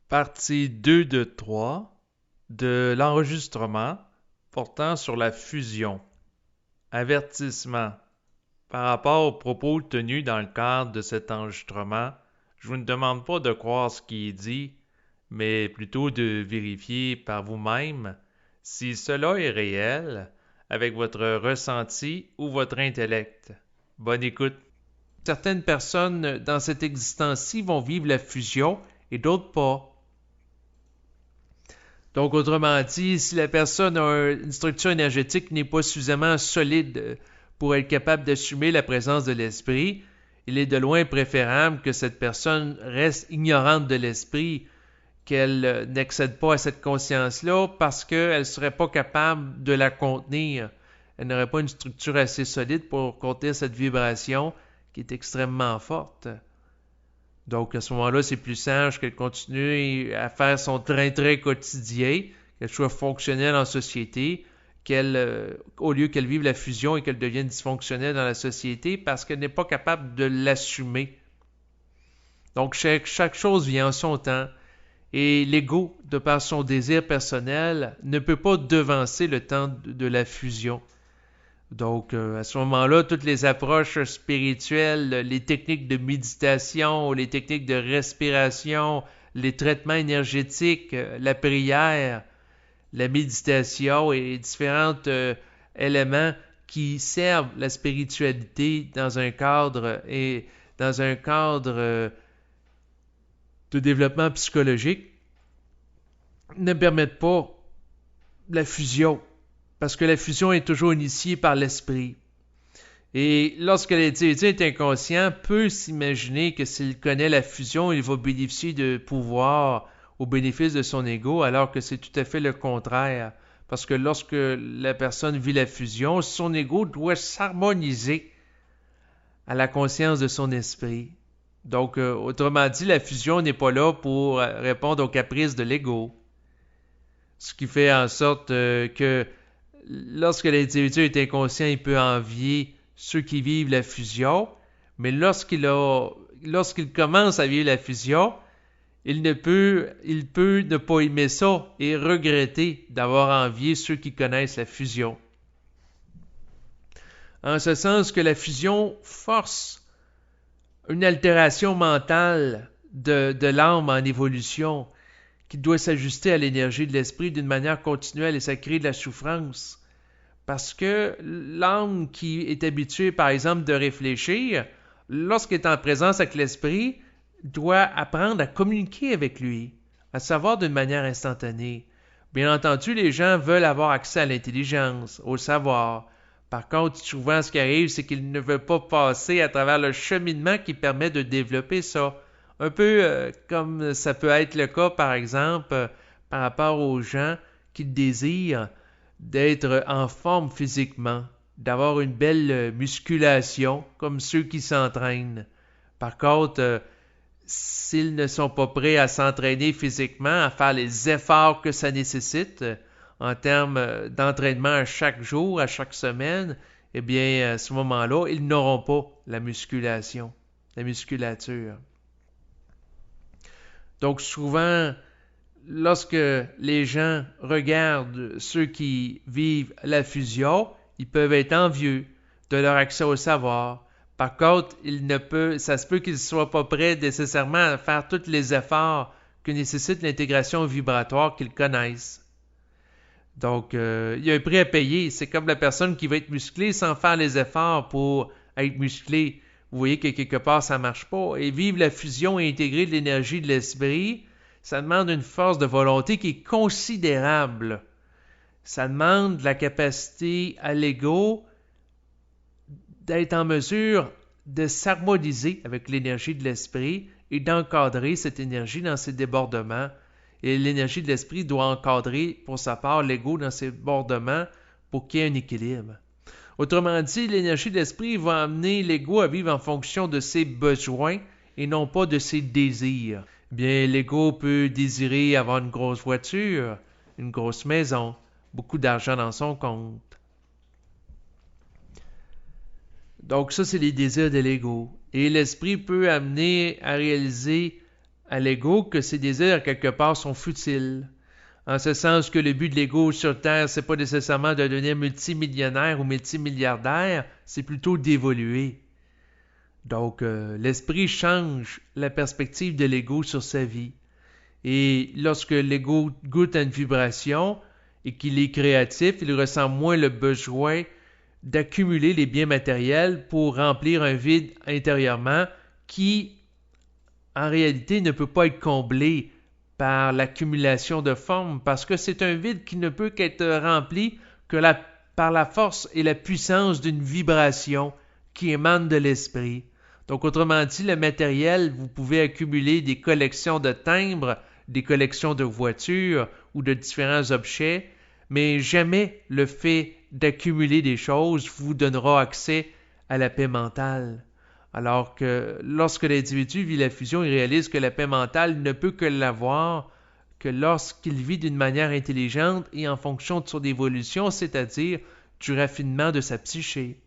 Partie 2 de 3 de l'enregistrement portant sur la fusion. Avertissement. Par rapport aux propos tenus dans le cadre de cet enregistrement, je vous ne demande pas de croire ce qui est dit, mais plutôt de vérifier par vous-même si cela est réel avec votre ressenti ou votre intellect. Bonne écoute. Certaines personnes dans cette existence-ci vont vivre la fusion et d'autres pas. Donc, autrement dit, si la personne a une structure énergétique qui n'est pas suffisamment solide pour être capable d'assumer la présence de l'esprit, il est de loin préférable que cette personne reste ignorante de l'esprit, qu'elle n'accède pas à cette conscience-là parce qu'elle ne serait pas capable de la contenir. Elle n'aurait pas une structure assez solide pour contenir cette vibration qui est extrêmement forte. Donc, à ce moment-là, c'est plus sage qu'elle continue à faire son train-train quotidien, qu'elle soit fonctionnelle en société, au lieu qu'elle vive la fusion et qu'elle devienne dysfonctionnelle dans la société parce qu'elle n'est pas capable de l'assumer. Donc, chaque chose vient en son temps. Et l'ego, de par son désir personnel, ne peut pas devancer le temps de la fusion. Donc, à ce moment-là, toutes les approches spirituelles, les techniques de méditation, les techniques de respiration, les traitements énergétiques, la prière, la méditation et différents éléments qui servent la spiritualité dans un cadre de développement psychologique ne permettent pas la fusion, parce que la fusion est toujours initiée par l'esprit. Et lorsque l'individu est inconscient, peut s'imaginer que s'il connaît la fusion, il va bénéficier de pouvoir au bénéfice de son ego, alors que c'est tout à fait le contraire. Parce que lorsque la personne vit la fusion, son ego doit s'harmoniser à la conscience de son esprit. Donc, autrement dit, la fusion n'est pas là pour répondre aux caprices de l'ego. Ce qui fait en sorte que lorsque l'individu est inconscient, il peut envier ceux qui vivent la fusion, mais lorsqu'il commence à vivre la fusion, il peut ne pas aimer ça et regretter d'avoir envié ceux qui connaissent la fusion. En ce sens que la fusion force une altération mentale de l'âme en évolution qui doit s'ajuster à l'énergie de l'esprit d'une manière continuelle et ça crée de la souffrance. Parce que l'âme qui est habituée, par exemple, de réfléchir, lorsqu'elle est en présence avec l'esprit, doit apprendre à communiquer avec lui, à savoir d'une manière instantanée. Bien entendu, les gens veulent avoir accès à l'intelligence, au savoir. Par contre, souvent, ce qui arrive, c'est qu'ils ne veulent pas passer à travers le cheminement qui permet de développer ça. Un peu comme ça peut être le cas, par exemple, par rapport aux gens qui désirent d'être en forme physiquement, d'avoir une belle musculation, comme ceux qui s'entraînent. Par contre, s'ils ne sont pas prêts à s'entraîner physiquement, à faire les efforts que ça nécessite en termes d'entraînement à chaque jour, à chaque semaine, eh bien, à ce moment-là, ils n'auront pas la musculation, la musculature. Donc, souvent, lorsque les gens regardent ceux qui vivent la fusion, ils peuvent être envieux de leur accès au savoir. Par contre, ça se peut qu'ils ne soient pas prêts nécessairement à faire tous les efforts que nécessite l'intégration vibratoire qu'ils connaissent. Donc, il y a un prix à payer. C'est comme la personne qui va être musclée sans faire les efforts pour être musclée. Vous voyez que quelque part, ça ne marche pas. Et vivre la fusion et intégrer de l'énergie de l'esprit, ça demande une force de volonté qui est considérable. Ça demande de la capacité à l'ego d'être en mesure de s'harmoniser avec l'énergie de l'esprit et d'encadrer cette énergie dans ses débordements. Et l'énergie de l'esprit doit encadrer, pour sa part, l'ego dans ses débordements pour qu'il y ait un équilibre. Autrement dit, l'énergie de l'esprit va amener l'ego à vivre en fonction de ses besoins et non pas de ses désirs. Bien, l'ego peut désirer avoir une grosse voiture, une grosse maison, beaucoup d'argent dans son compte. Donc ça, c'est les désirs de l'ego. Et l'esprit peut amener à réaliser à l'ego que ses désirs, quelque part, sont futiles. En ce sens que le but de l'ego sur Terre, c'est pas nécessairement de devenir multimillionnaire ou multimilliardaire, c'est plutôt d'évoluer. Donc, l'esprit change la perspective de l'ego sur sa vie. Et lorsque l'ego goûte à une vibration et qu'il est créatif, il ressent moins le besoin d'accumuler les biens matériels pour remplir un vide intérieurement qui, en réalité, ne peut pas être comblé par l'accumulation de formes, parce que c'est un vide qui ne peut qu'être rempli que par la force et la puissance d'une vibration qui émane de l'esprit. Donc, autrement dit, le matériel, vous pouvez accumuler des collections de timbres, des collections de voitures ou de différents objets, mais jamais le fait d'accumuler des choses vous donnera accès à la paix mentale. Alors que lorsque l'individu vit la fusion, il réalise que la paix mentale ne peut que l'avoir que lorsqu'il vit d'une manière intelligente et en fonction de son évolution, c'est-à-dire du raffinement de sa psyché.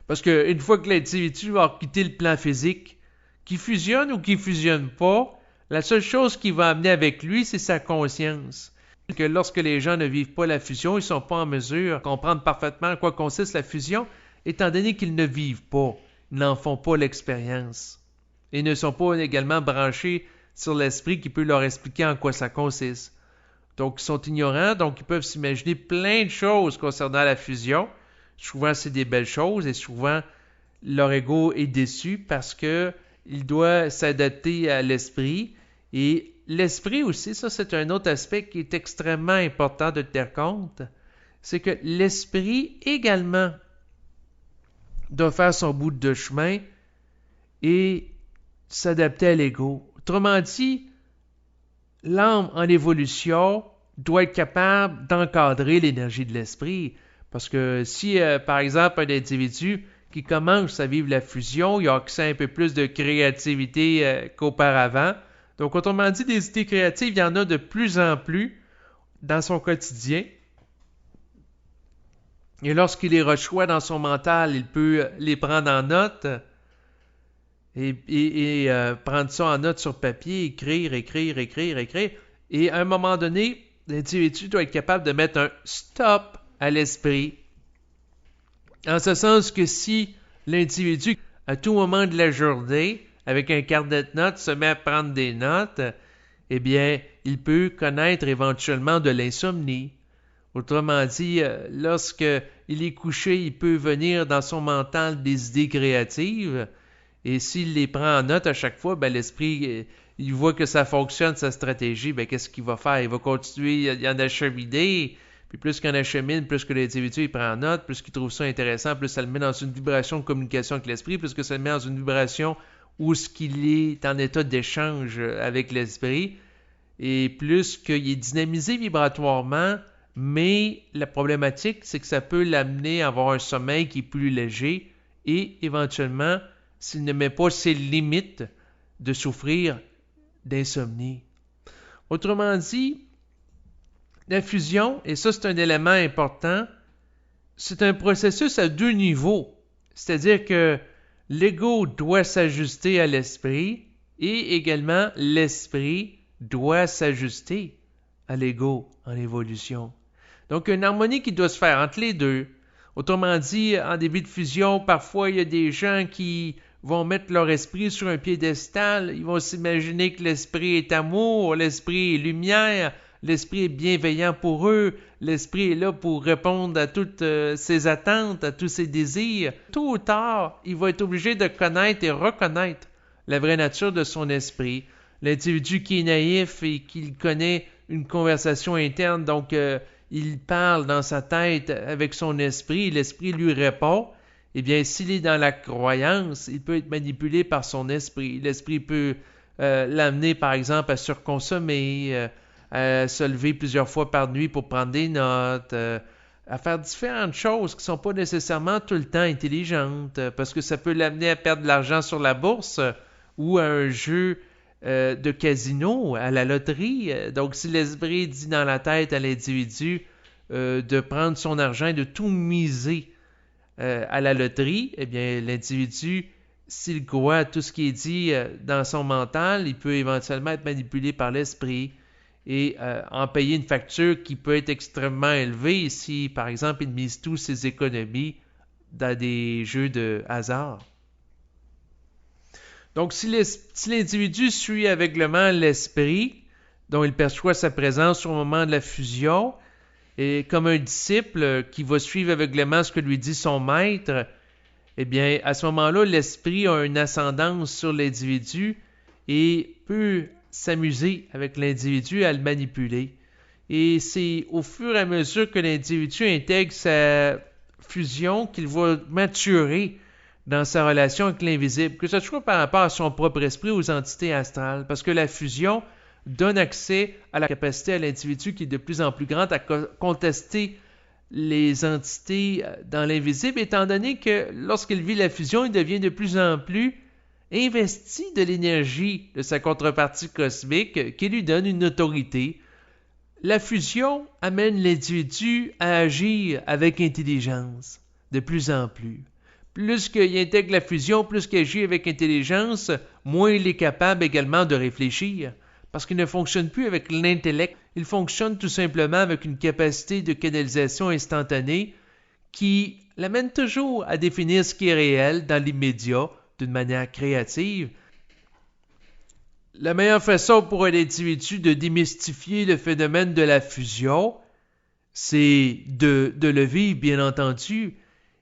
Parce qu'une fois que l'individu va quitter le plan physique, qu'il fusionne ou qu'il fusionne pas, la seule chose qui va amener avec lui, c'est sa conscience. Que lorsque les gens ne vivent pas la fusion, ils ne sont pas en mesure de comprendre parfaitement en quoi consiste la fusion, étant donné qu'ils ne vivent pas, ils n'en font pas l'expérience. Et ne sont pas également branchés sur l'esprit qui peut leur expliquer en quoi ça consiste. Donc, ils sont ignorants, donc ils peuvent s'imaginer plein de choses concernant la fusion. Souvent, c'est des belles choses et souvent, leur ego est déçu parce qu'il doit s'adapter à l'esprit. Et l'esprit aussi, ça c'est un autre aspect qui est extrêmement important de tenir compte, c'est que l'esprit également doit faire son bout de chemin et s'adapter à l'ego. Autrement dit, l'âme en évolution doit être capable d'encadrer l'énergie de l'esprit. Parce que si, par exemple, un individu qui commence à vivre la fusion, il a accès à un peu plus de créativité qu'auparavant. Donc, autrement dit, des idées créatives, il y en a de plus en plus dans son quotidien. Et lorsqu'il les reçoit dans son mental, il peut les prendre en note et prendre ça en note sur papier, écrire. Et à un moment donné, l'individu doit être capable de mettre un stop à l'esprit. En ce sens que si l'individu, à tout moment de la journée, avec un carnet de notes, se met à prendre des notes, eh bien, il peut connaître éventuellement de l'insomnie. Autrement dit, lorsqu'il est couché, il peut venir dans son mental des idées créatives, et s'il les prend en note à chaque fois, ben, l'esprit, il voit que ça fonctionne, sa stratégie, ben, qu'est-ce qu'il va faire? Il va continuer, il en acheminer, puis plus qu'il en achemine, plus que l'individu il prend en note, plus qu'il trouve ça intéressant, plus ça le met dans une vibration de communication avec l'esprit, plus que ça le met dans une vibration où ce qu'il est en état d'échange avec l'esprit, et plus qu'il est dynamisé vibratoirement, mais la problématique, c'est que ça peut l'amener à avoir un sommeil qui est plus léger et éventuellement, s'il ne met pas ses limites, de souffrir d'insomnie. Autrement dit, la fusion, et ça c'est un élément important, c'est un processus à deux niveaux. C'est-à-dire que l'ego doit s'ajuster à l'esprit et également l'esprit doit s'ajuster à l'ego en évolution. Donc, une harmonie qui doit se faire entre les deux. Autrement dit, en début de fusion, parfois, il y a des gens qui vont mettre leur esprit sur un piédestal. Ils vont s'imaginer que l'esprit est amour, l'esprit est lumière, l'esprit est bienveillant pour eux, l'esprit est là pour répondre à toutes ses attentes, à tous ses désirs. Tôt ou tard, il va être obligé de connaître et reconnaître la vraie nature de son esprit. L'individu qui est naïf et qui connaît une conversation interne, donc il parle dans sa tête avec son esprit, l'esprit lui répond, eh bien, s'il est dans la croyance, il peut être manipulé par son esprit. L'esprit peut l'amener, par exemple, à surconsommer, à se lever plusieurs fois par nuit pour prendre des notes, à faire différentes choses qui ne sont pas nécessairement tout le temps intelligentes, parce que ça peut l'amener à perdre de l'argent sur la bourse ou à un jeu de casino, à la loterie. Donc, si l'esprit dit dans la tête à l'individu de prendre son argent et de tout miser à la loterie, eh bien, l'individu s'il croit à tout ce qui est dit dans son mental, il peut éventuellement être manipulé par l'esprit et en payer une facture qui peut être extrêmement élevée si, par exemple, il mise tous ses économies dans des jeux de hasard. Donc, si l'individu suit aveuglément l'esprit, dont il perçoit sa présence au moment de la fusion, et comme un disciple qui va suivre aveuglément ce que lui dit son maître, eh bien, à ce moment-là, l'esprit a une ascendance sur l'individu et peut s'amuser avec l'individu à le manipuler. Et c'est au fur et à mesure que l'individu intègre sa fusion qu'il va maturer dans sa relation avec l'invisible, que ce soit par rapport à son propre esprit ou aux entités astrales, parce que la fusion donne accès à la capacité à l'individu qui est de plus en plus grande à contester les entités dans l'invisible, étant donné que lorsqu'il vit la fusion, il devient de plus en plus investi de l'énergie de sa contrepartie cosmique qui lui donne une autorité. La fusion amène l'individu à agir avec intelligence, de plus en plus. Plus qu'il intègre la fusion, plus qu'il agit avec intelligence, moins il est capable également de réfléchir, parce qu'il ne fonctionne plus avec l'intellect, il fonctionne tout simplement avec une capacité de canalisation instantanée qui l'amène toujours à définir ce qui est réel dans l'immédiat d'une manière créative. La meilleure façon pour un individu de démystifier le phénomène de la fusion, c'est de le vivre, bien entendu.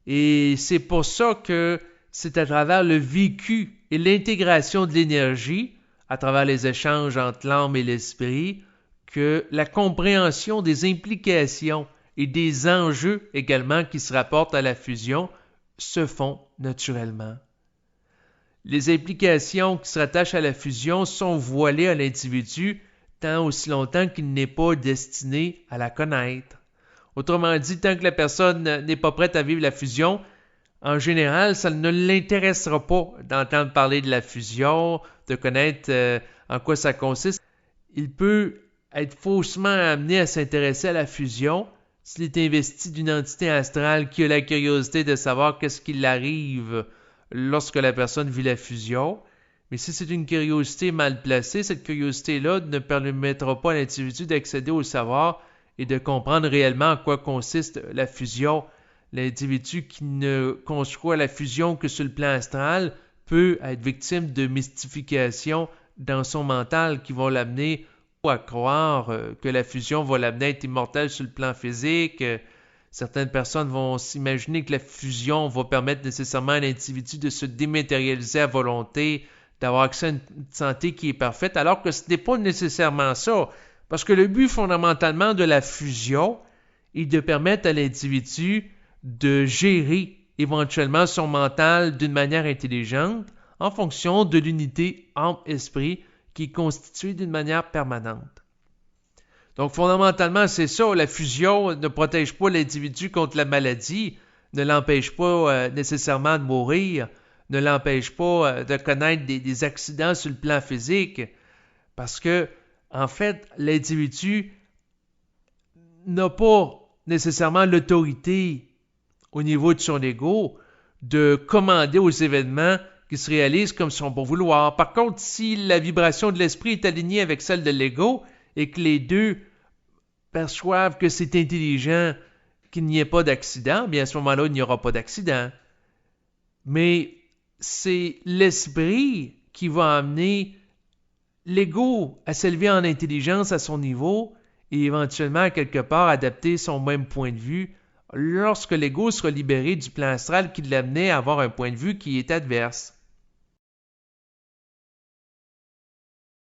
Et c'est pour ça que c'est à travers le vécu et l'intégration de l'énergie, à travers les échanges entre l'âme et l'esprit, que la compréhension des implications et des enjeux également qui se rapportent à la fusion se font naturellement. Les implications qui se rattachent à la fusion sont voilées à l'individu tant aussi longtemps qu'il n'est pas destiné à la connaître. Autrement dit, tant que la personne n'est pas prête à vivre la fusion, en général, ça ne l'intéressera pas d'entendre parler de la fusion, de connaître en quoi ça consiste. Il peut être faussement amené à s'intéresser à la fusion s'il est investi d'une entité astrale qui a la curiosité de savoir qu'est-ce qui arrive lorsque la personne vit la fusion. Mais si c'est une curiosité mal placée, cette curiosité-là ne permettra pas à l'individu d'accéder au savoir et de comprendre réellement en quoi consiste la fusion. L'individu qui ne conçoit la fusion que sur le plan astral peut être victime de mystifications dans son mental qui vont l'amener à croire que la fusion va l'amener à être immortel sur le plan physique. Certaines personnes vont s'imaginer que la fusion va permettre nécessairement à l'individu de se dématérialiser à volonté, d'avoir accès à une santé qui est parfaite, alors que ce n'est pas nécessairement ça. Parce que le but fondamentalement de la fusion est de permettre à l'individu de gérer éventuellement son mental d'une manière intelligente en fonction de l'unité âme-esprit qui est constituée d'une manière permanente. Donc fondamentalement, c'est ça, la fusion ne protège pas l'individu contre la maladie, ne l'empêche pas nécessairement de mourir, ne l'empêche pas de connaître des accidents sur le plan physique, parce que en fait, l'individu n'a pas nécessairement l'autorité au niveau de son ego de commander aux événements qui se réalisent comme son bon vouloir. Par contre, si la vibration de l'esprit est alignée avec celle de l'ego et que les deux perçoivent que c'est intelligent qu'il n'y ait pas d'accident, bien à ce moment-là, il n'y aura pas d'accident. Mais c'est l'esprit qui va amener l'ego à s'élever en intelligence à son niveau et éventuellement à quelque part adapter son même point de vue lorsque l'ego sera libéré du plan astral qui l'amenait à avoir un point de vue qui est adverse.